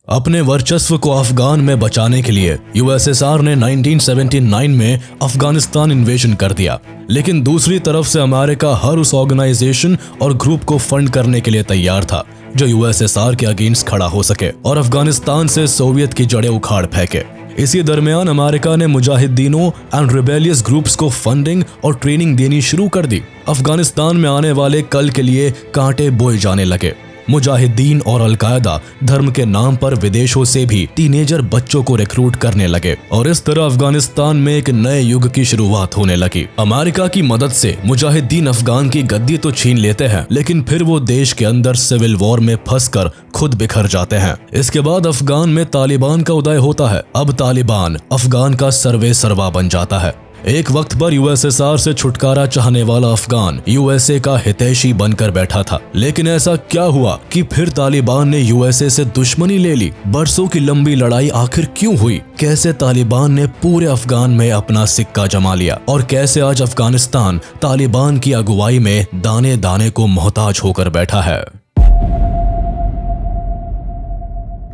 अपने वर्चस्व को अफगान में बचाने के लिए यूएसएसआर ने 1979 में अफगानिस्तान इन्वेजन कर दिया, लेकिन दूसरी तरफ से अमेरिका हर उस ऑर्गेनाइजेशन और ग्रुप को फंड करने के लिए तैयार था जो यूएसएसआर के अगेंस्ट खड़ा हो सके और अफगानिस्तान से सोवियत की जड़ें उखाड़ फेंके। इसी दरमियान अमेरिका ने मुजाहिदीनों एंड रिबेलियस ग्रुप्स को फंडिंग और ट्रेनिंग देनी शुरू कर दी। अफगानिस्तान में आने वाले कल के लिए कांटे बोए जाने लगे। मुजाहिदीन और अलकायदा धर्म के नाम पर विदेशों से भी टीनेजर बच्चों को रिक्रूट करने लगे और इस तरह अफगानिस्तान में एक नए युग की शुरुआत होने लगी। अमेरिका की मदद से मुजाहिदीन अफगान की गद्दी तो छीन लेते हैं, लेकिन फिर वो देश के अंदर सिविल वॉर में फंसकर खुद बिखर जाते हैं। इसके बाद अफगान में तालिबान का उदय होता है। अब तालिबान अफगान का सर्वे सर्वा बन जाता है। एक वक्त पर यूएसएसआर से छुटकारा चाहने वाला अफगान यूएसए का हितैषी बनकर बैठा था, लेकिन ऐसा क्या हुआ कि फिर तालिबान ने यूएसए से दुश्मनी ले ली? बरसों की लंबी लड़ाई आखिर क्यों हुई? कैसे तालिबान ने पूरे अफगान में अपना सिक्का जमा लिया और कैसे आज अफगानिस्तान तालिबान की अगुवाई में दाने दाने को मोहताज होकर बैठा है?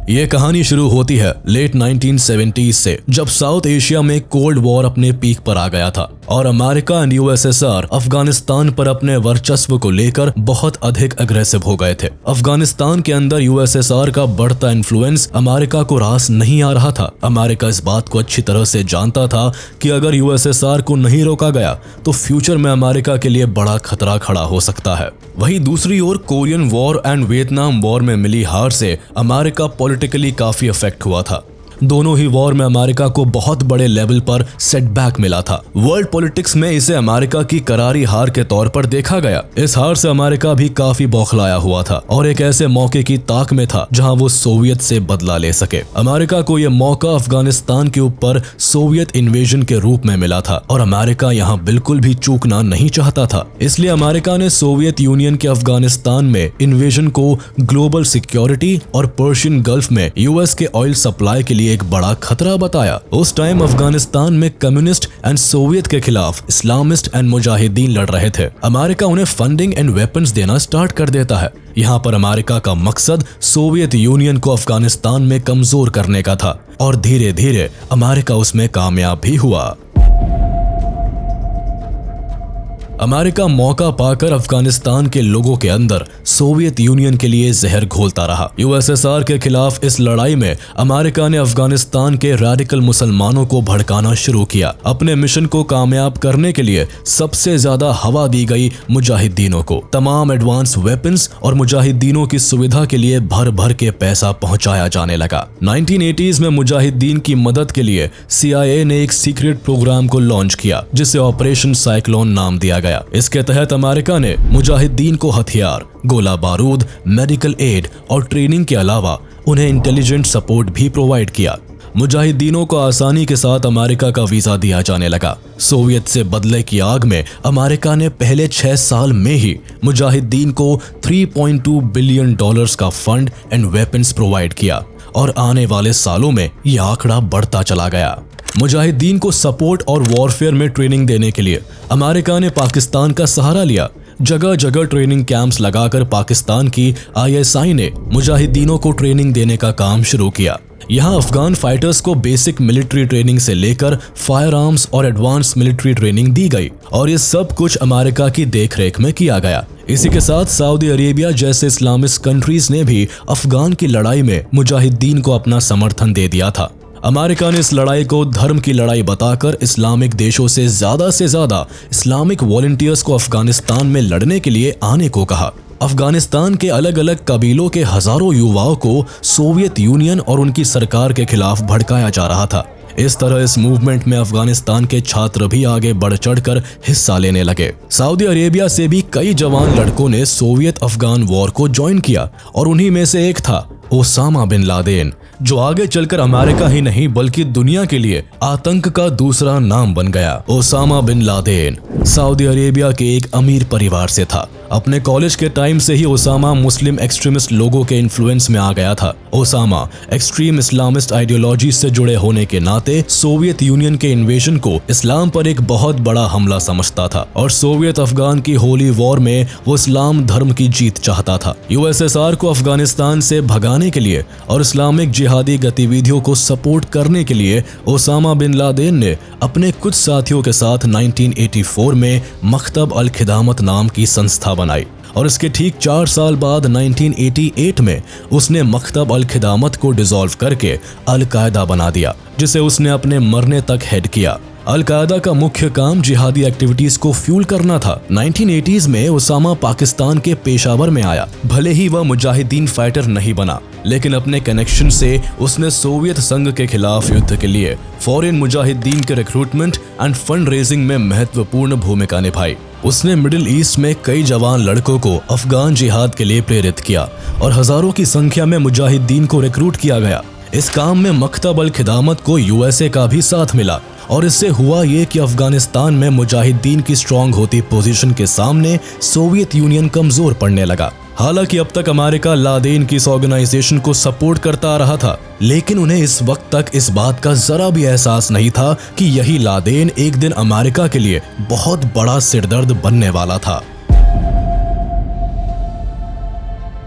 ये कहानी शुरू होती है लेट 1970s से, जब साउथ एशिया में कोल्ड वॉर अपने पीक पर आ गया था और अमेरिका एंड यूएसएसआर अफगानिस्तान पर अपने वर्चस्व को लेकर बहुत अधिक अग्रेसिव हो गए थे। अफगानिस्तान के अंदर यूएसएसआर का बढ़ता इन्फ्लुएंस अमेरिका को रास नहीं आ रहा था। अमेरिका इस बात को अच्छी तरह से जानता था कि अगर यूएसएसआर को नहीं रोका गया तो फ्यूचर में अमेरिका के लिए बड़ा खतरा खड़ा हो सकता है। वहीं दूसरी ओर Korean war and Vietnam war में मिली हार से अमेरिका पॉलिटिकली काफी अफेक्ट हुआ था। दोनों ही वॉर में अमेरिका को बहुत बड़े लेवल पर सेटबैक मिला था। वर्ल्ड पॉलिटिक्स में इसे अमेरिका की करारी हार के तौर पर देखा गया। इस हार से अमेरिका भी काफी बौखलाया हुआ था और एक ऐसे मौके की ताक में था जहां वो सोवियत से बदला ले सके। अमेरिका को यह मौका अफगानिस्तान के ऊपर सोवियत इन्वेजन के रूप में मिला था और अमेरिका यहाँ बिल्कुल भी चूकना नहीं चाहता था। इसलिए अमेरिका ने सोवियत यूनियन के अफगानिस्तान में इन्वेजन को ग्लोबल सिक्योरिटी और पर्शियन गल्फ में यूएस के ऑयल सप्लाई के लिए एक बड़ा खतरा बताया। उस टाइम अफगानिस्तान में कम्युनिस्ट एंड सोवियत के खिलाफ इस्लामिस्ट एंड मुजाहिदीन लड़ रहे थे। अमेरिका उन्हें फंडिंग एंड वेपन्स देना स्टार्ट कर देता है। यहाँ पर अमेरिका का मकसद सोवियत यूनियन को अफगानिस्तान में कमजोर करने का था और धीरे धीरे अमेरिका उसमें कामयाब भी हुआ। अमेरिका मौका पाकर अफगानिस्तान के लोगों के अंदर सोवियत यूनियन के लिए जहर घोलता रहा। यूएसएसआर के खिलाफ इस लड़ाई में अमेरिका ने अफगानिस्तान के रैडिकल मुसलमानों को भड़काना शुरू किया। अपने मिशन को कामयाब करने के लिए सबसे ज्यादा हवा दी गई मुजाहिदीनों को। तमाम एडवांस वेपन्स और मुजाहिदीनों की सुविधा के लिए भर भर के पैसा पहुंचाया जाने लगा। 1980s में मुजाहिदीन की मदद के लिए CIA ने एक सीक्रेट प्रोग्राम को लॉन्च किया जिसे ऑपरेशन साइक्लोन नाम दिया गया। इसके तहत अमेरिका ने मुजाहिदीन को हथियार, गोला बारूद, मेडिकल एड और ट्रेनिंग के अलावा उन्हें इंटेलिजेंट सपोर्ट भी प्रोवाइड किया। मुजाहिदीनों को आसानी के साथ अमेरिका का वीजा दिया जाने लगा। सोवियत से बदले की आग में अमेरिका ने पहले 6 साल में ही मुजाहिदीन को $3.2 बिलियन का फंड एंड वेपन्स प्रोवाइड किया और आने वाले सालों में यह आंकड़ा बढ़ता चला गया। मुजाहिदीन को सपोर्ट और वॉरफेयर में ट्रेनिंग देने के लिए अमेरिका ने पाकिस्तान का सहारा लिया। जगह जगह ट्रेनिंग कैंप्स लगाकर पाकिस्तान की ISI ने मुजाहिदीनों को ट्रेनिंग देने का काम शुरू किया। यहाँ अफगान फाइटर्स को बेसिक मिलिट्री ट्रेनिंग से लेकर फायर आर्म्स और एडवांस मिलिट्री ट्रेनिंग दी गई और ये सब कुछ अमेरिका की देखरेख में किया गया। इसी के साथ सऊदी अरेबिया जैसे इस्लामिस्ट कंट्रीज ने भी अफगान की लड़ाई में मुजाहिदीन को अपना समर्थन दे दिया था। अमेरिका ने इस लड़ाई को धर्म की लड़ाई बताकर इस्लामिक देशों से ज्यादा इस्लामिक वॉलंटियर्स को अफगानिस्तान में लड़ने के लिए आने को कहा। अफगानिस्तान के अलग अलग कबीलों के हजारों युवाओं को सोवियत यूनियन और उनकी सरकार के खिलाफ भड़काया जा रहा था। इस तरह इस मूवमेंट में अफगानिस्तान के छात्र भी आगे बढ़ चढ़कर हिस्सा लेने लगे। सऊदी अरेबिया से भी कई जवान लड़कों ने सोवियत अफगान वॉर को ज्वाइन किया और उन्हीं में से एक था ओसामा बिन लादेन, जो आगे चलकर अमेरिका ही नहीं बल्कि दुनिया के लिए आतंक का दूसरा नाम बन गया। Osama bin Laden Saudi Arabia के एक अमीर परिवार से था। अपने कॉलेज के टाइम से ही ओसामा मुस्लिम एक्सट्रीमिस्ट लोगों के इन्फ्लुएंस में आ गया था। ओसामा एक्सट्रीम इस्लामिस्ट आइडियोलॉजी से जुड़े होने के नाते सोवियत यूनियन के इन्वेजन को इस्लाम पर एक बहुत बड़ा हमला समझता था और सोवियत अफगान की होली वॉर में वो इस्लाम धर्म की जीत चाहता था। यूएसएसआर को अफगानिस्तान से भगाने बचाने के लिए और इस्लामिक जिहादी गतिविधियों को सपोर्ट करने के लिए ओसामा बिन लादेन ने अपने कुछ साथियों के साथ 1984 में मकतब अल खिदामत नाम की संस्था बनाई और इसके ठीक 4 साल बाद 1988 में उसने मकतब अल खिदामत को डिसॉल्व करके अल कायदा बना दिया, जिसे उसने अपने मरने तक हेड किया। अल कायदा का मुख्य काम जिहादी एक्टिविटीज को फ्यूल करना था। 1980s में ओसामा पाकिस्तान के पेशावर में आया। भले ही वह मुजाहिदीन फाइटर नहीं बना, लेकिन अपने कनेक्शन से उसने सोवियत संघ के खिलाफ युद्ध के लिए फॉरेन मुजाहिदीन के रिक्रूटमेंट एंड फंड रेजिंग में महत्वपूर्ण भूमिका निभाई। उसने मिडिल ईस्ट में कई जवान लड़कों को अफगान जिहाद के लिए प्रेरित किया और हजारों की संख्या में मुजाहिदीन को रिक्रूट किया गया। इस काम में मकतब अल खिदामत को यूएसए का भी साथ मिला और इससे हुआ ये कि अफगानिस्तान में मुजाहिदीन की स्ट्रांग होती पोजीशन के सामने सोवियत यूनियन कमजोर पड़ने लगा। हालांकि अब तक अमेरिका लादेन की इस ऑर्गेनाइजेशन को सपोर्ट करता आ रहा था, लेकिन उन्हें इस वक्त तक इस बात का जरा भी एहसास नहीं था कि यही लादेन एक दिन अमेरिका के लिए बहुत बड़ा सिरदर्द बनने वाला था।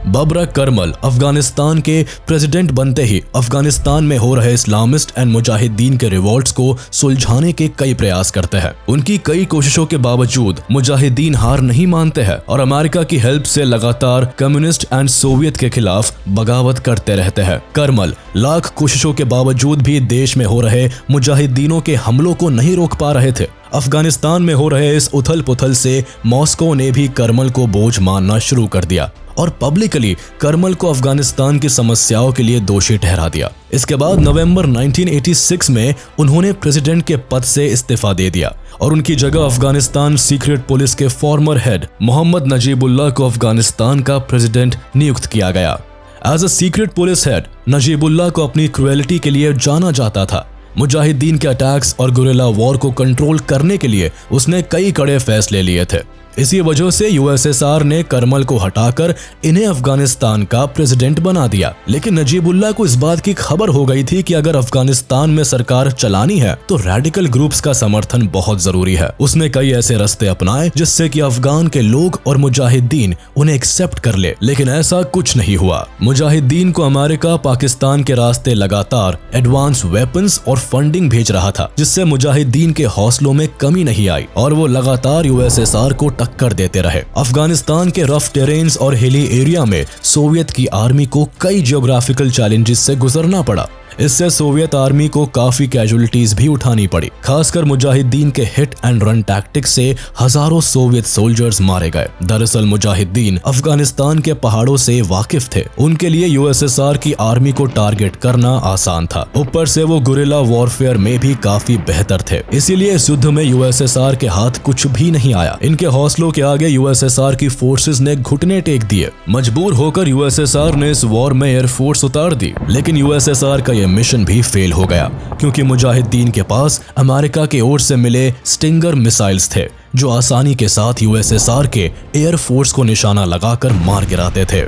बबरक करमल अफगानिस्तान के प्रेसिडेंट बनते ही अफगानिस्तान में हो रहे इस्लामिस्ट एंड मुजाहिदीन के रिवॉल्ट्स को सुलझाने के कई प्रयास करते हैं। उनकी कई कोशिशों के बावजूद मुजाहिदीन हार नहीं मानते हैं और अमेरिका की हेल्प से लगातार कम्युनिस्ट एंड सोवियत के खिलाफ बगावत करते रहते हैं। करमल लाख कोशिशों के बावजूद भी देश में हो रहे मुजाहिदीनों के हमलों को नहीं रोक पा रहे थे। अफगानिस्तान में हो रहे इस उथल पुथल से मॉस्को ने भी करमल को बोझ मानना शुरू कर दिया और पब्लिकली करमल को अफगानिस्तान की समस्याओं के लिए दोषी ठहरा दिया। इसके बाद नवंबर 1986 में उन्होंने प्रेसिडेंट के पद से इस्तीफा दे दिया और उनकी जगह अफगानिस्तान सीक्रेट पुलिस के फॉर्मर हेड मोहम्मद नजीबुल्लाह को अफगानिस्तान का प्रेसिडेंट नियुक्त किया गया। As a secret police head Najibullah को अपनी क्रुएलिटी के लिए जाना जाता था। मुजाहिदीन के अटैक्स और गुरिल्ला वॉर को कंट्रोल करने के लिए उसने कई कड़े फैसले लिए थे। इसी वजह से यूएसएसआर ने करमल को हटाकर इन्हें अफगानिस्तान का प्रेसिडेंट बना दिया। लेकिन नजीबुल्लाह को इस बात की खबर हो गई थी कि अगर अफगानिस्तान में सरकार चलानी है तो रेडिकल ग्रुप्स का समर्थन बहुत जरूरी है। उसने कई ऐसे रास्ते अपनाए जिससे कि अफगान के लोग और मुजाहिदीन उन्हें एक्सेप्ट कर ले, लेकिन ऐसा कुछ नहीं हुआ। मुजाहिदीन को अमेरिका पाकिस्तान के रास्ते लगातार एडवांस वेपन्स और फंडिंग भेज रहा था, जिससे मुजाहिदीन के हौसलों में कमी नहीं आई और वो लगातार यूएसएसआर को टक्कर देते रहे। अफगानिस्तान के रफ टेरेन्स और हिली एरिया में सोवियत की आर्मी को कई जियोग्राफिकल चैलेंजेस से गुजरना पड़ा। इससे सोवियत आर्मी को काफी कैजुअलिटीज भी उठानी पड़ी। खासकर मुजाहिदीन के हिट एंड रन टैक्टिक से हजारों सोवियत सोल्जर्स मारे गए। दरअसल मुजाहिदीन अफगानिस्तान के पहाड़ों से वाकिफ थे, उनके लिए यूएसएसआर की आर्मी को टारगेट करना आसान था। ऊपर से वो गुरिल्ला वॉरफेयर में भी काफी बेहतर थे, इसीलिए इस युद्ध में यूएसएसआर के हाथ कुछ भी नहीं आया। इनके हौसलों के आगे यूएसएसआर की फोर्सेस ने घुटने टेक दिए। मजबूर होकर यूएसएसआर ने इस वॉर में एयरफोर्स उतार दी, लेकिन यूएसएसआर का मिशन भी फेल हो गया क्योंकि मुजाहिदीन के पास अमेरिका की ओर से मिले स्टिंगर मिसाइल्स थे जो आसानी के साथ यूएसएसआर के एयरफोर्स को निशाना लगाकर मार गिराते थे।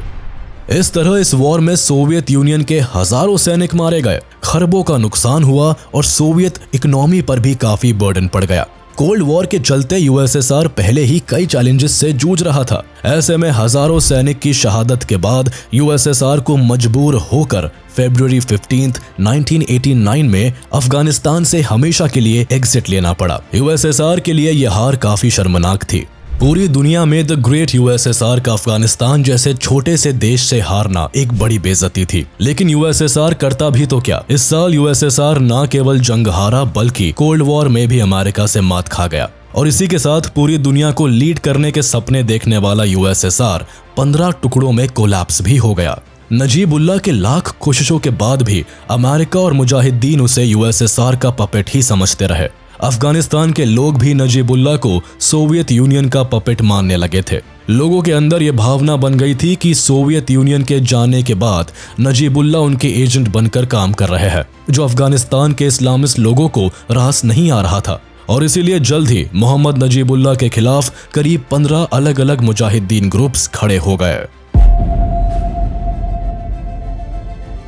इस तरह इस वॉर में सोवियत यूनियन के हजारों सैनिक मारे गए, खरबों का नुकसान हुआ और सोवियत इकोनॉमी पर भी काफी बर्डन पड़ गया। कोल्ड वॉर के चलते यूएसएसआर पहले ही कई चैलेंजेस से जूझ रहा था। ऐसे में हजारों सैनिक की शहादत के बाद यूएसएसआर को मजबूर होकर फरवरी 15, 1989 में अफगानिस्तान से हमेशा के लिए एग्जिट लेना पड़ा। यूएसएसआर के लिए यह हार काफी शर्मनाक थी। पूरी दुनिया में द ग्रेट यूएसएसआर का अफगानिस्तान जैसे छोटे से देश से हारना एक बड़ी बेइज्जती थी, लेकिन यूएसएसआर करता भी तो क्या। इस साल यूएसएसआर न केवल जंग हारा बल्कि कोल्ड वॉर में भी अमेरिका से मात खा गया और इसी के साथ पूरी दुनिया को लीड करने के सपने देखने वाला यूएसएसआर 15 टुकड़ों में कोलैप्स भी हो गया। नजीबुल्लाह के लाख कोशिशों के बाद भी अमेरिका और मुजाहिदीन उसे यूएसएसआर का पपेट ही समझते रहे। अफगानिस्तान के लोग भी नजीबुल्लाह को सोवियत यूनियन का पपेट मानने लगे थे। लोगों के अंदर यह भावना बन गई थी कि सोवियत यूनियन के जाने के बाद नजीबुल्लाह उनके एजेंट बनकर काम कर रहे हैं, जो अफगानिस्तान के इस्लामिस्ट लोगों को रास नहीं आ रहा था। और इसीलिए जल्द ही मोहम्मद नजीबुल्लाह के खिलाफ करीब 15 अलग अलग मुजाहिदीन ग्रुप्स खड़े हो गए।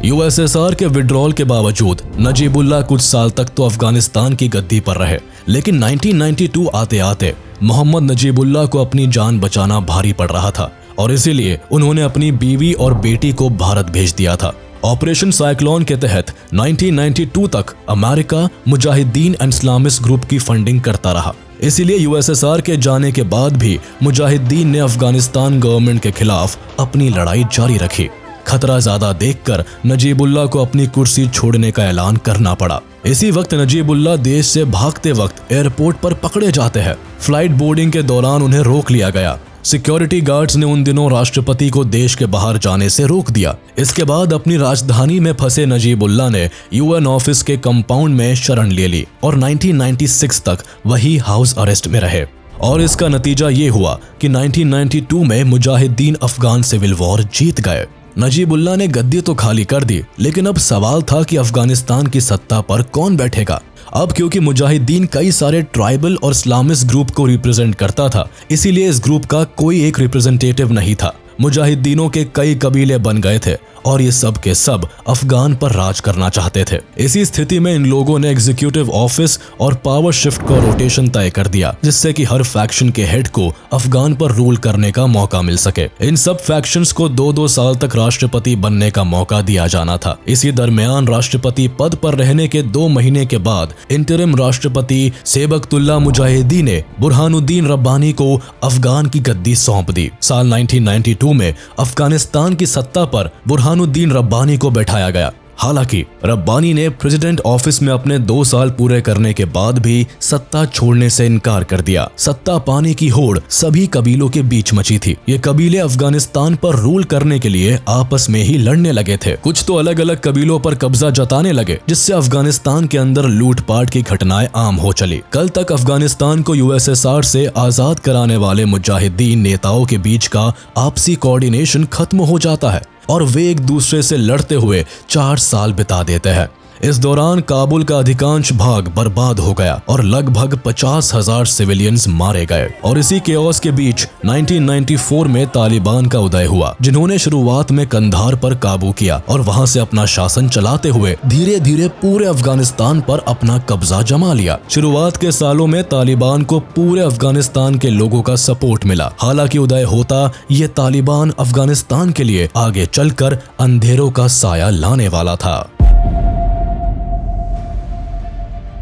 यूएसएसआर के विड्रॉल के बावजूद नजीबुल्लाह कुछ साल तक तो अफगानिस्तान की गद्दी पर रहे, लेकिन 1992 आते आते मोहम्मद नजीबुल्लाह को अपनी जान बचाना भारी पड़ रहा था और इसीलिए उन्होंने अपनी बीवी और बेटी को भारत भेज दिया था। ऑपरेशन साइक्लोन के तहत 1992 तक America Mujahideen and Islamist group की फंडिंग करता रहा। इसीलिए यूएसएसआर के जाने के बाद भी मुजाहिदीन ने अफगानिस्तान गवर्नमेंट के खिलाफ अपनी लड़ाई जारी रखी। खतरा ज्यादा देखकर नजीबुल्लाह को अपनी कुर्सी छोड़ने का ऐलान करना पड़ा। इसी वक्त नजीबुल्लाह देश से भागते वक्त एयरपोर्ट पर पकड़े जाते हैं। फ्लाइट बोर्डिंग के दौरान उन्हें रोक लिया गया। सिक्योरिटी गार्ड्स ने उन दिनों राष्ट्रपति को देश के बाहर जाने से रोक दिया। इसके बाद अपनी राजधानी में फंसे नजीबुल्लाह ने यूएन ऑफिस के कंपाउंड में शरण ले ली और 1996 तक वही हाउस अरेस्ट में रहे। और इसका नतीजा ये हुआ कि 1992 में मुजाहिदीन अफगान सिविल वॉर जीत गए। नजीबुल्लाह ने गद्दी तो खाली कर दी, लेकिन अब सवाल था कि अफगानिस्तान की सत्ता पर कौन बैठेगा। अब क्योंकि मुजाहिदीन कई सारे ट्राइबल और इस्लामिस्ट ग्रुप को रिप्रेजेंट करता था, इसीलिए इस ग्रुप का कोई एक रिप्रेजेंटेटिव नहीं था। मुजाहिदीनों के कई कबीले बन गए थे और ये सब के सब अफगान पर राज करना चाहते थे। इसी स्थिति में इन लोगों ने एग्जीक्यूटिव ऑफिस और पावर शिफ्ट का रोटेशन तय कर दिया, जिससे कि हर फैक्शन के हेड को अफगान पर रूल करने का मौका मिल सके। इन सब फैक्शंस को 2-2 साल तक राष्ट्रपति बनने का मौका दिया जाना था। इसी दरमियान राष्ट्रपति पद पर रहने के 2 महीने के बाद इंटरिम राष्ट्रपति सेबकतुल्लाह मुजाहिदी ने बुरहानुद्दीन रब्बानी को अफगान की गद्दी सौंप दी। साल 1992 में अफगानिस्तान की सत्ता पर बुरहानुद्दीन रब्बानी को बैठाया गया। हालांकि रब्बानी ने प्रेसिडेंट ऑफिस में अपने 2 साल पूरे करने के बाद भी सत्ता छोड़ने से इनकार कर दिया। सत्ता पाने की होड़ सभी कबीलों के बीच मची थी। ये कबीले अफगानिस्तान पर रूल करने के लिए आपस में ही लड़ने लगे थे। कुछ तो अलग अलग कबीलों पर कब्जा जताने लगे, जिससे अफगानिस्तान के अंदर लूटपाट की घटनाएं आम हो चली। कल तक अफगानिस्तान को यूएसएसआर से आजाद कराने वाले मुजाहिदीन नेताओं के बीच का आपसी कोऑर्डिनेशन खत्म हो जाता है और वे एक दूसरे से लड़ते हुए 4 साल बिता देते हैं। इस दौरान काबुल का अधिकांश भाग बर्बाद हो गया और लगभग 50,000 सिविलियंस मारे गए। और इसी केओस के बीच 1994 में तालिबान का उदय हुआ, जिन्होंने शुरुआत में कंधार पर काबू किया और वहां से अपना शासन चलाते हुए धीरे धीरे पूरे अफगानिस्तान पर अपना कब्जा जमा लिया। शुरुआत के सालों में तालिबान को पूरे अफगानिस्तान के लोगों का सपोर्ट मिला। हालांकि उदय होता ये तालिबान अफगानिस्तान के लिए आगे चलकर अंधेरों का साया लाने वाला था।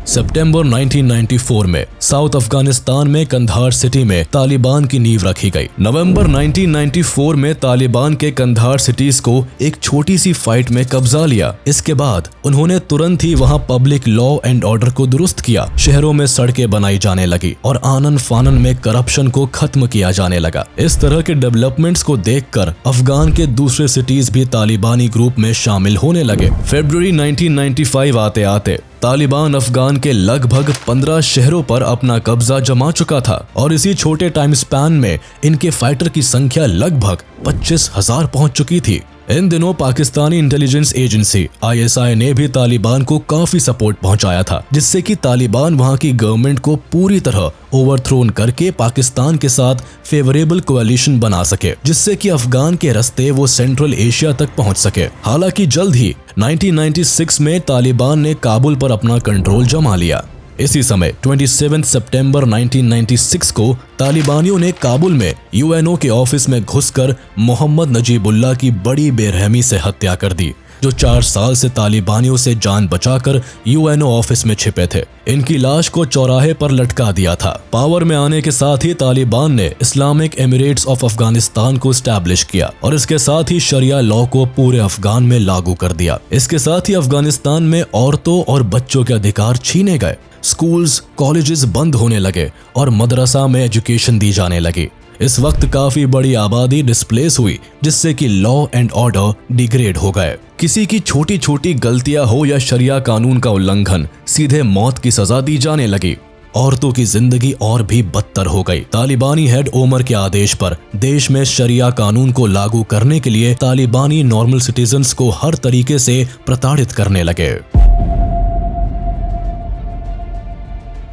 सितंबर 1994 में साउथ अफगानिस्तान में कंधार सिटी में तालिबान की नींव रखी गई। नवंबर 1994 में तालिबान के कंधार सिटीज को एक छोटी सी फाइट में कब्जा लिया। इसके बाद उन्होंने तुरंत ही वहां पब्लिक लॉ एंड ऑर्डर को दुरुस्त किया। शहरों में सड़कें बनाई जाने लगी और आनन फानन में करप्शन को खत्म किया जाने लगा। इस तरह के डेवलपमेंट्स को देखकर अफगान के दूसरे सिटीज भी तालिबानी ग्रुप में शामिल होने लगे। फरवरी 1995 आते आते तालिबान अफगान के लगभग 15 शहरों पर अपना कब्जा जमा चुका था और इसी छोटे टाइम स्पैन में इनके फाइटर की संख्या लगभग 25,000 पहुंच चुकी थी। इन दिनों पाकिस्तानी इंटेलिजेंस एजेंसी ISI ने भी तालिबान को काफी सपोर्ट पहुंचाया था, जिससे कि तालिबान वहां की गवर्नमेंट को पूरी तरह ओवरथ्रोन करके पाकिस्तान के साथ फेवरेबल कोalition बना सके, जिससे कि अफगान के रास्ते वो सेंट्रल एशिया तक पहुंच सके। हालांकि जल्द ही 1996 में तालिबान ने काबुल पर अपना कंट्रोल जमा लिया। इसी समय 27 सितंबर 1996 को तालिबानियों ने काबुल में UNO के ऑफिस में घुसकर मोहम्मद नजीबुल्लाह की बड़ी बेरहमी से हत्या कर दी, जो 4 साल से तालिबानियों से जान बचाकर UNO ऑफिस में छिपे थे। इनकी लाश को चौराहे पर लटका दिया था। पावर में आने के साथ ही तालिबान ने इस्लामिक एमिरेट्स ऑफ अफगानिस्तान को स्टैब्लिश किया और इसके साथ ही शरिया लॉ को पूरे अफगान में लागू कर दिया। इसके साथ ही अफगानिस्तान में औरतों और बच्चों के अधिकार छीने गए। स्कूल्स, कॉलेजेस बंद होने लगे और मदरसा में एजुकेशन दी जाने लगी। इस वक्त काफी बड़ी आबादी डिस्प्लेस हुई, जिससे कि लॉ एंड ऑर्डर डिग्रेड हो गए। किसी की छोटी छोटी गलतियां हो या शरिया कानून का उल्लंघन, सीधे मौत की सजा दी जाने लगी। औरतों की जिंदगी और भी बदतर हो गई। तालिबानी हेड ओमर के आदेश पर देश में शरिया कानून को लागू करने के लिए तालिबानी नॉर्मल सिटीजन्स को हर तरीके से प्रताड़ित करने लगे।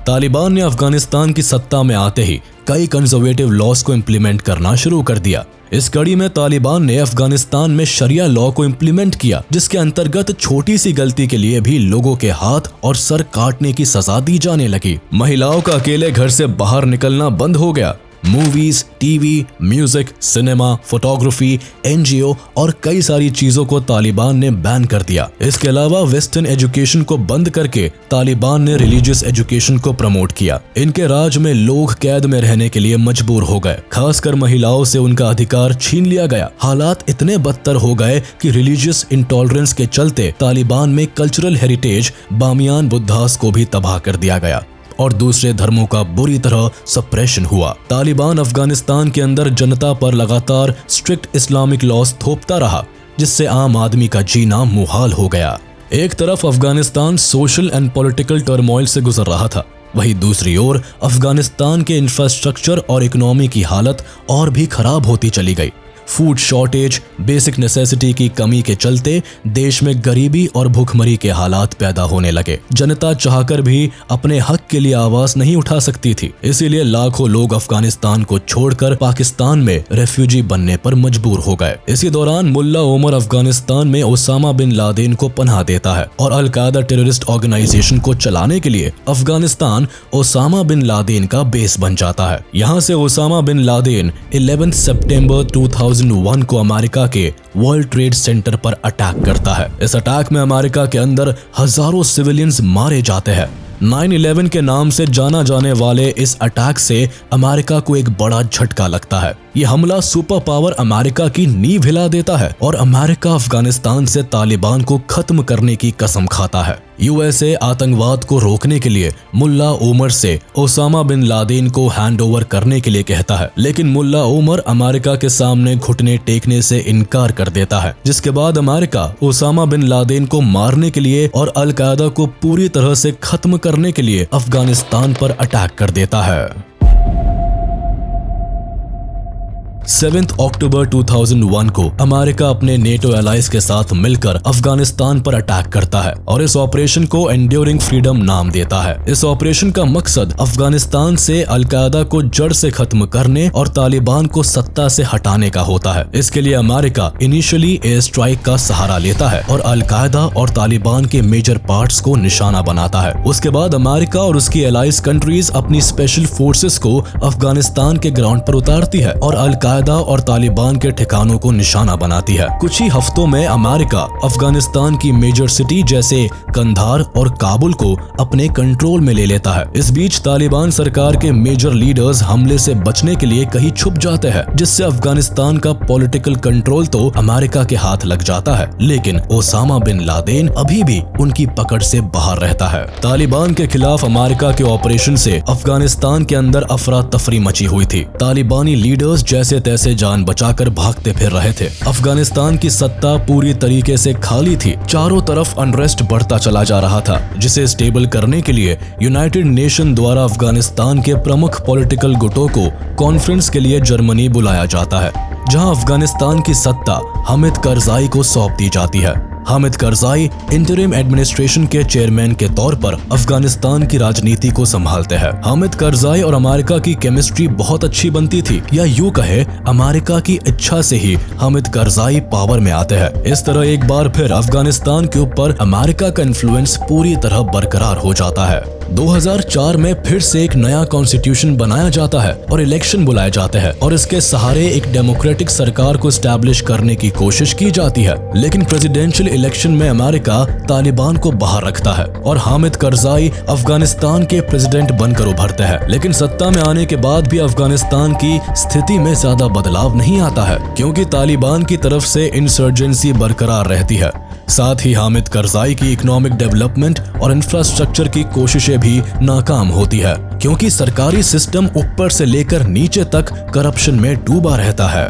तालिबान ने अफगानिस्तान की सत्ता में आते ही कई कंजर्वेटिव लॉज को इम्प्लीमेंट करना शुरू कर दिया। इस कड़ी में तालिबान ने अफगानिस्तान में शरिया लॉ को इम्प्लीमेंट किया, जिसके अंतर्गत छोटी सी गलती के लिए भी लोगों के हाथ और सर काटने की सजा दी जाने लगी। महिलाओं का अकेले घर से बाहर निकलना बंद हो गया। Movies, TV, music, cinema, photography, NGO और कई सारी चीजों को तालिबान ने बैन कर दिया। इसके अलावा वेस्टर्न एजुकेशन को बंद करके तालिबान ने रिलीजियस एजुकेशन को प्रमोट किया। इनके राज में लोग कैद में रहने के लिए मजबूर हो गए, खासकर महिलाओं से उनका अधिकार छीन लिया गया। हालात इतने बदतर हो गए कि रिलीजियस इंटॉलरेंस के चलते तालिबान में कल्चरल हेरिटेज बामियान बुद्धास को भी तबाह कर दिया गया और दूसरे धर्मों का बुरी तरह सप्रेशन हुआ। तालिबान अफगानिस्तान के अंदर जनता पर लगातार स्ट्रिक्ट इस्लामिक लॉस थोपता रहा, जिससे आम आदमी का जीना मुहाल हो गया। एक तरफ Afghanistan social and political turmoil से गुजर रहा था, वहीं दूसरी ओर अफगानिस्तान के इंफ्रास्ट्रक्चर और इकोनॉमी की हालत और भी खराब होती चली गई। फूड शॉर्टेज, बेसिक नेसेसिटी की कमी के चलते देश में गरीबी और भूखमरी के हालात पैदा होने लगे। जनता चाहकर भी अपने हक के लिए आवाज नहीं उठा सकती थी, इसीलिए लाखों लोग अफगानिस्तान को छोड़कर पाकिस्तान में रेफ्यूजी बनने पर मजबूर हो गए। इसी दौरान मुल्ला उमर अफगानिस्तान में ओसामा बिन लादेन को पनाह देता है और अल कायदा टेररिस्ट ऑर्गेनाइजेशन को चलाने के लिए अफगानिस्तान ओसामा बिन लादेन का बेस बन जाता है। यहाँ से ओसामा बिन लादेन 11 सितंबर 2001 को अमेरिका के वर्ल्ड ट्रेड सेंटर पर अटैक करता है। इस अटैक में अमेरिका के अंदर हजारों सिविलियंस मारे जाते हैं। 9/11 के नाम से जाना जाने वाले इस अटैक से अमेरिका को एक बड़ा झटका लगता है। ये हमला सुपर पावर अमेरिका की नींव हिला देता है और अमेरिका अफगानिस्तान से तालिबान को खत्म करने की कसम खाता है। यूएसए आतंकवाद को रोकने के लिए मुल्ला उमर से ओसामा बिन लादेन को हैंडओवर करने के लिए कहता है, लेकिन मुल्ला उमर अमेरिका के सामने घुटने टेकने से इनकार कर देता है, जिसके बाद अमेरिका ओसामा बिन लादेन को मारने के लिए और अल कायदा को पूरी तरह से खत्म करने के लिए अफगानिस्तान पर अटैक कर देता है। 7 अक्टूबर 2001 को अमेरिका अपने नेटो एलाइज के साथ मिलकर अफगानिस्तान पर अटैक करता है और इस ऑपरेशन को एंड्योरिंग फ्रीडम नाम देता है। इस ऑपरेशन का मकसद अफगानिस्तान से अल कायदा को जड़ से खत्म करने और तालिबान को सत्ता से हटाने का होता है। इसके लिए अमेरिका इनिशियली एयर स्ट्राइक का सहारा लेता है और अल कायदा और तालिबान के मेजर पार्ट्स को निशाना बनाता है। उसके बाद अमेरिका और उसकी एलाइज कंट्रीज अपनी स्पेशल फोर्सेस को अफगानिस्तान के ग्राउंड पर उतारती है और अल कायदा और तालिबान के ठिकानों को निशाना बनाती है। कुछ ही हफ्तों में अमेरिका अफगानिस्तान की मेजर सिटी जैसे कंधार और काबुल को अपने कंट्रोल में ले लेता है। इस बीच तालिबान सरकार के मेजर लीडर्स हमले से बचने के लिए कहीं छुप जाते हैं, जिससे अफगानिस्तान का पॉलिटिकल कंट्रोल तो अमेरिका के हाथ लग जाता है, लेकिन ओसामा बिन लादेन अभी भी उनकी पकड़ से बाहर रहता है। तालिबान के खिलाफ अमेरिका के ऑपरेशन से अफगानिस्तान के अंदर अफरा तफरी मची हुई थी। तालिबानी लीडर्स जैसे तैसे जान बचाकर भागते फिर रहे थे। अफगानिस्तान की सत्ता पूरी तरीके से खाली थी। चारों तरफ अनरेस्ट बढ़ता चला जा रहा था, जिसे स्टेबल करने के लिए यूनाइटेड नेशन द्वारा अफगानिस्तान के प्रमुख पॉलिटिकल गुटों को कॉन्फ्रेंस के लिए जर्मनी बुलाया जाता है, जहां अफगानिस्तान की सत्ता हामिद करजाई को सौंप दी जाती है। हामिद करजाई इंटरिम एडमिनिस्ट्रेशन के चेयरमैन के तौर पर अफगानिस्तान की राजनीति को संभालते हैं। हामिद करजाई और अमेरिका की केमिस्ट्री बहुत अच्छी बनती थी, या यूं कहे अमेरिका की इच्छा से ही हामिद करजाई पावर में आते हैं। इस तरह एक बार फिर अफगानिस्तान के ऊपर अमेरिका का इन्फ्लुएंस पूरी तरह बरकरार हो जाता है। 2004 में फिर से एक नया कॉन्स्टिट्यूशन बनाया जाता है और इलेक्शन बुलाए जाते हैं और इसके सहारे एक डेमोक्रेटिक सरकार को स्टैब्लिश करने की कोशिश की जाती है। लेकिन प्रेसिडेंशियल इलेक्शन में अमेरिका तालिबान को बाहर रखता है और हामिद करजाई अफगानिस्तान के प्रेसिडेंट बनकर उभरते हैं। लेकिन सत्ता में आने के बाद भी अफगानिस्तान की स्थिति में ज्यादा बदलाव नहीं आता है, क्योंकि तालिबान की तरफ से इंसर्जेंसी बरकरार रहती है। साथ ही हामिद करजाई की इकोनॉमिक डेवलपमेंट और इंफ्रास्ट्रक्चर की कोशिशें भी नाकाम होती है, क्योंकि सरकारी सिस्टम ऊपर से लेकर नीचे तक करप्शन में डूबा रहता है।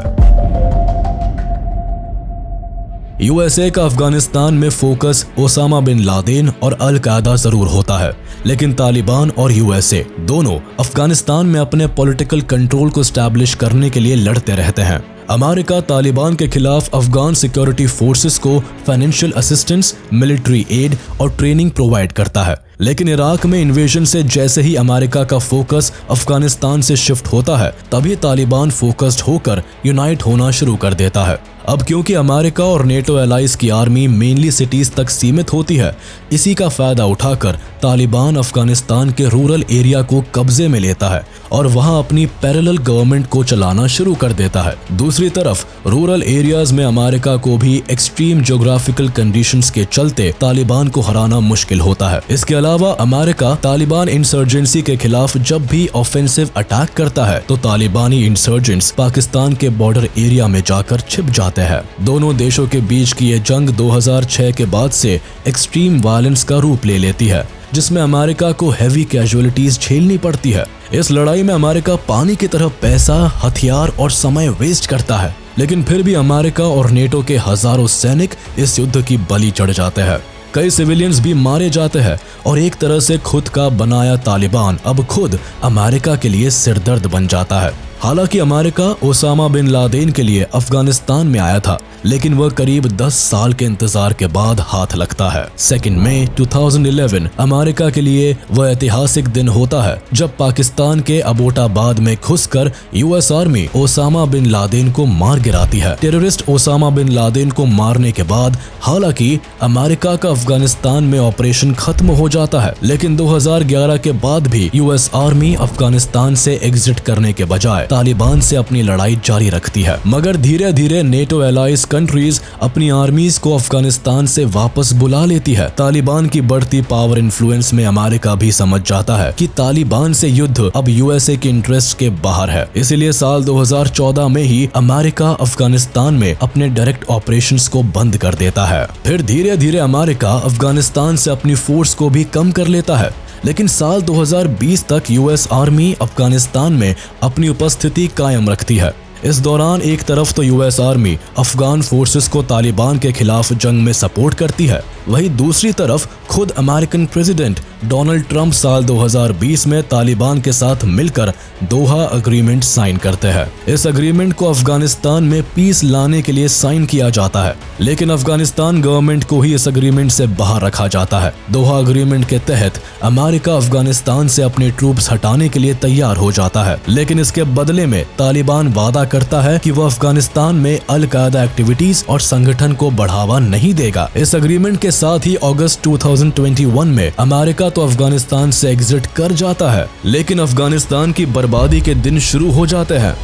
यूएसए का अफगानिस्तान में फोकस ओसामा बिन लादेन और अल कायदा जरूर होता है, लेकिन तालिबान और यूएसए दोनों अफगानिस्तान में अपने पॉलिटिकल कंट्रोल को स्टैब्लिश करने के लिए लड़ते रहते हैं। अमेरिका तालिबान के खिलाफ अफगान सिक्योरिटी फोर्सेस को फाइनेंशियल असिस्टेंस, मिलिट्री एड और ट्रेनिंग प्रोवाइड करता है। लेकिन इराक में इन्वेजन से जैसे ही अमेरिका का फोकस अफगानिस्तान से शिफ्ट होता है, तभी तालिबान फोकस्ड होकर यूनाइट होना शुरू कर देता है। अब क्योंकि अमेरिका और नेटो एलाइज की आर्मी मेनली सिटीज तक सीमित होती है, इसी का फायदा उठाकर तालिबान अफगानिस्तान के रूरल एरिया को कब्जे में लेता है और वहां अपनी पैरेलल गवर्नमेंट को चलाना शुरू कर देता है। दूसरी तरफ रूरल एरियाज में अमेरिका को भी एक्सट्रीम ज्योग्राफिकल कंडीशंस के चलते तालिबान को हराना मुश्किल होता है। इसके अलावा अमेरिका तालिबान इंसर्जेंसी के खिलाफ जब भी ऑफेंसिव अटैक करता है तो तालिबानी इंसर्जेंट्स पाकिस्तान के बॉर्डर एरिया में जाकर छिप जाते हैं। दोनों देशों के बीच की ये जंग 2006 के बाद से एक्सट्रीम वायलेंस का रूप ले लेती है, जिसमें अमेरिका को हैवी कैजुअलिटीज झेलनी पड़ती है। इस लड़ाई में अमेरिका पानी की तरह पैसा, हथियार और समय वेस्ट करता है, लेकिन फिर भी अमेरिका और नेटो के हजारों सैनिक इस युद्ध की बलि चढ़ जाते हैं। कई सिविलियंस भी मारे जाते हैं और एक तरह से खुद का बनाया तालिबान अब खुद अमेरिका के लिए सिरदर्द बन जाता है। हालांकि अमेरिका ओसामा बिन लादेन के लिए अफगानिस्तान में आया था, लेकिन वह करीब 10 साल के इंतजार के बाद हाथ लगता है। 2 मई 2011 अमेरिका के लिए वह ऐतिहासिक दिन होता है जब पाकिस्तान के अबोटाबाद में घुसकर US army Osama bin Laden को मार गिराती है। टेररिस्ट ओसामा बिन लादेन को मारने के बाद हालांकि अमेरिका का अफगानिस्तान में ऑपरेशन खत्म हो जाता है, लेकिन 2011 के बाद भी यूएस आर्मी अफगानिस्तान से एग्जिट करने के बजाय तालिबान से अपनी लड़ाई जारी रखती है। मगर धीरे धीरे नेटो एलाइज कंट्रीज अपनी आर्मीज को अफगानिस्तान से वापस बुला लेती है। तालिबान की बढ़ती पावर इन्फ्लुएंस में अमेरिका भी समझ जाता है कि तालिबान से युद्ध अब यूएसए के इंटरेस्ट के बाहर है। इसीलिए साल 2014 में ही अमेरिका अफगानिस्तान में अपने डायरेक्ट ऑपरेशंस को बंद कर देता है। फिर धीरे धीरे अमेरिका अफगानिस्तान से अपनी फोर्स को भी कम कर लेता है, लेकिन साल 2020 तक यूएस आर्मी अफगानिस्तान में अपनी उपस्थिति कायम रखती है। इस दौरान एक तरफ तो यूएस आर्मी अफगान फोर्सेस को तालिबान के खिलाफ जंग में सपोर्ट करती है, वहीं दूसरी तरफ खुद अमेरिकन प्रेसिडेंट डोनाल्ड ट्रंप साल 2020 में तालिबान के साथ मिलकर दोहा अग्रीमेंट साइन करते हैं। इस अग्रीमेंट को अफगानिस्तान में पीस लाने के लिए साइन किया जाता है, लेकिन अफगानिस्तान गवर्नमेंट को ही इस अग्रीमेंट से बाहर रखा जाता है। दोहा अग्रीमेंट के तहत अमेरिका अफगानिस्तान से अपने ट्रूप्स हटाने के लिए तैयार हो जाता है, लेकिन इसके बदले में तालिबान वादा करता है कि वह अफगानिस्तान में अल कायदा एक्टिविटीज और संगठन को बढ़ावा नहीं देगा। इस अग्रीमेंट के साथ ही अगस्त 2021 में अमेरिका तो अफगानिस्तान से एग्जिट कर जाता है, लेकिन अफगानिस्तान की बर्बादी के दिन शुरू हो जाते हैं।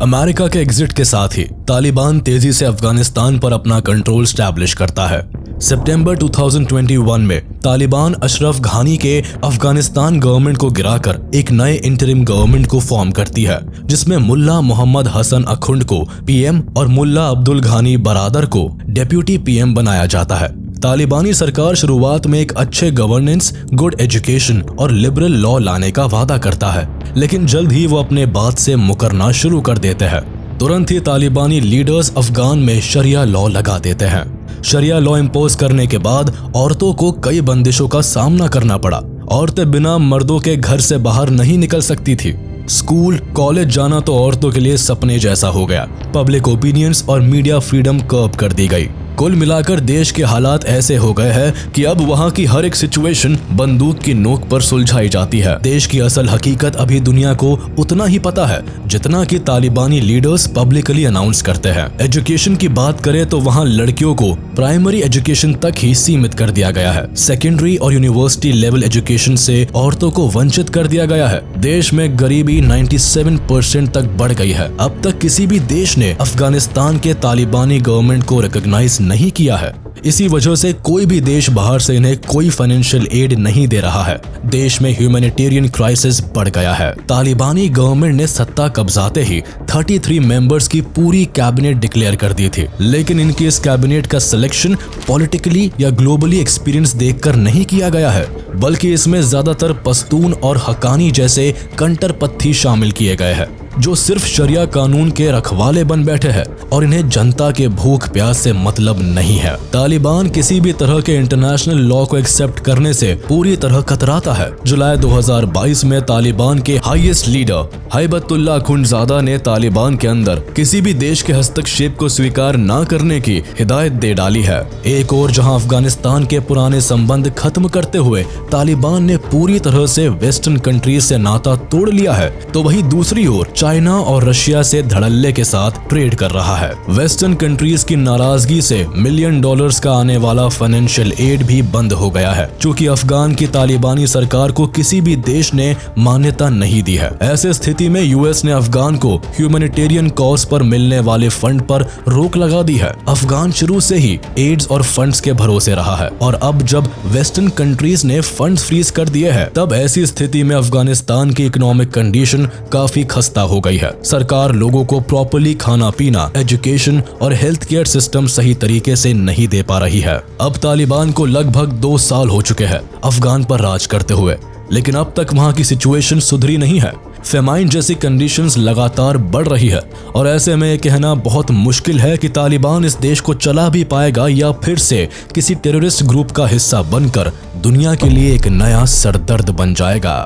अमेरिका के एग्जिट के साथ ही तालिबान तेजी से अफगानिस्तान पर अपना कंट्रोल स्टैब्लिश करता है। सितंबर 2021 में तालिबान अशरफ घानी के अफगानिस्तान गवर्नमेंट को गिराकर एक नए इंटरिम गवर्नमेंट को फॉर्म करती है, जिसमें मुल्ला मोहम्मद हसन अखुंड को पीएम और मुल्ला अब्दुल घानी बरादर को डेप्यूटी पीएम बनाया जाता है। तालिबानी सरकार शुरुआत में एक अच्छे गवर्नेंस, गुड एजुकेशन और लिबरल लॉ लाने का वादा करता है, लेकिन जल्द ही वो अपने बात से मुकरना शुरू कर देते हैं। तुरंत ही तालिबानी लीडर्स अफगान में शरिया लॉ लगा देते हैं। शरिया लॉ इम्पोज करने के बाद औरतों को कई बंदिशों का सामना करना पड़ा। औरतें बिना मर्दों के घर से बाहर नहीं निकल सकती थी। स्कूल, कॉलेज जाना तो औरतों के लिए सपने जैसा हो गया। पब्लिक ओपिनियंस और मीडिया फ्रीडम कर्ब कर दी गई। कुल मिलाकर देश के हालात ऐसे हो गए हैं कि अब वहाँ की हर एक सिचुएशन बंदूक की नोक पर सुलझाई जाती है। देश की असल हकीकत अभी दुनिया को उतना ही पता है जितना कि तालिबानी लीडर्स पब्लिकली अनाउंस करते हैं। एजुकेशन की बात करें तो वहाँ लड़कियों को प्राइमरी एजुकेशन तक ही सीमित कर दिया गया है। सेकेंडरी और यूनिवर्सिटी लेवल एजुकेशन से औरतों को वंचित कर दिया गया है। देश में गरीबी 97% तक बढ़ गई है। अब तक किसी भी देश ने अफगानिस्तान के तालिबानी गवर्नमेंट को रिकॉग्नाइज नहीं किया है। इसी वजह से कोई भी देश बाहर से इन्हें कोई फाइनेंशियल एड नहीं दे रहा है। देश में ह्यूमैनिटेरियन क्राइसिस बढ़ गया है। तालिबानी गवर्नमेंट ने सत्ता कब्जाते ही 33 मेंबर्स की पूरी कैबिनेट डिक्लेयर कर दी थी, लेकिन इनकी इस कैबिनेट का सिलेक्शन पॉलिटिकली या ग्लोबली एक्सपीरियंस देखकर नहीं किया गया है, बल्कि इसमें ज्यादातर पश्तून और हकानी जैसे कंटरपत्थी शामिल किए गए हैं, जो सिर्फ शरिया कानून के रखवाले बन बैठे हैं और इन्हें जनता के भूख प्यास से मतलब नहीं है। तालिबान किसी भी तरह के इंटरनेशनल लॉ को एक्सेप्ट करने से पूरी तरह कतराता है। जुलाई 2022 में तालिबान के हाईएस्ट लीडर हैबतुल्लाह अखुंडजादा ने तालिबान के अंदर किसी भी देश के हस्तक्षेप को स्वीकार न करने की हिदायत दे डाली है। एक और जहां अफगानिस्तान के पुराने संबंध खत्म करते हुए तालिबान ने पूरी तरह से वेस्टर्न कंट्रीज से नाता तोड़ लिया है, तो वहीं दूसरी ओर चाइना और रशिया से धड़ल्ले के साथ ट्रेड कर रहा है। वेस्टर्न कंट्रीज की नाराजगी से $1 मिलियन का आने वाला फाइनेंशियल एड भी बंद हो गया है, क्योंकि अफगान की तालिबानी सरकार को किसी भी देश ने मान्यता नहीं दी है। ऐसे स्थिति में यूएस ने अफगान को ह्यूमैनिटेरियन कॉज पर मिलने वाले फंड पर रोक लगा दी है। अफगान शुरू से ही एड्स और फंड्स के भरोसे रहा है, और अब जब वेस्टर्न कंट्रीज ने फंड्स फ्रीज कर दिए हैं, तब ऐसी स्थिति में अफगानिस्तान की इकोनॉमिक कंडीशन काफी खस्ता हो गई है। सरकार लोगों को प्रॉपर्ली खाना पीना, एजुकेशन और हेल्थ केयर सिस्टम सही तरीके से नहीं दे पा रही है। अब तालिबान को लगभग 2 साल हो चुके हैं अफगान पर राज करते हुए, लेकिन अब तक वहां की सिचुएशन सुधरी नहीं है। फेमाइन जैसी कंडीशंस लगातार बढ़ रही है, और ऐसे में ये कहना बहुत मुश्किल है कि तालिबान इस देश को चला भी पाएगा या फिर से किसी टेररिस्ट ग्रुप का हिस्सा बनकर दुनिया के लिए एक नया सरदर्द बन जाएगा।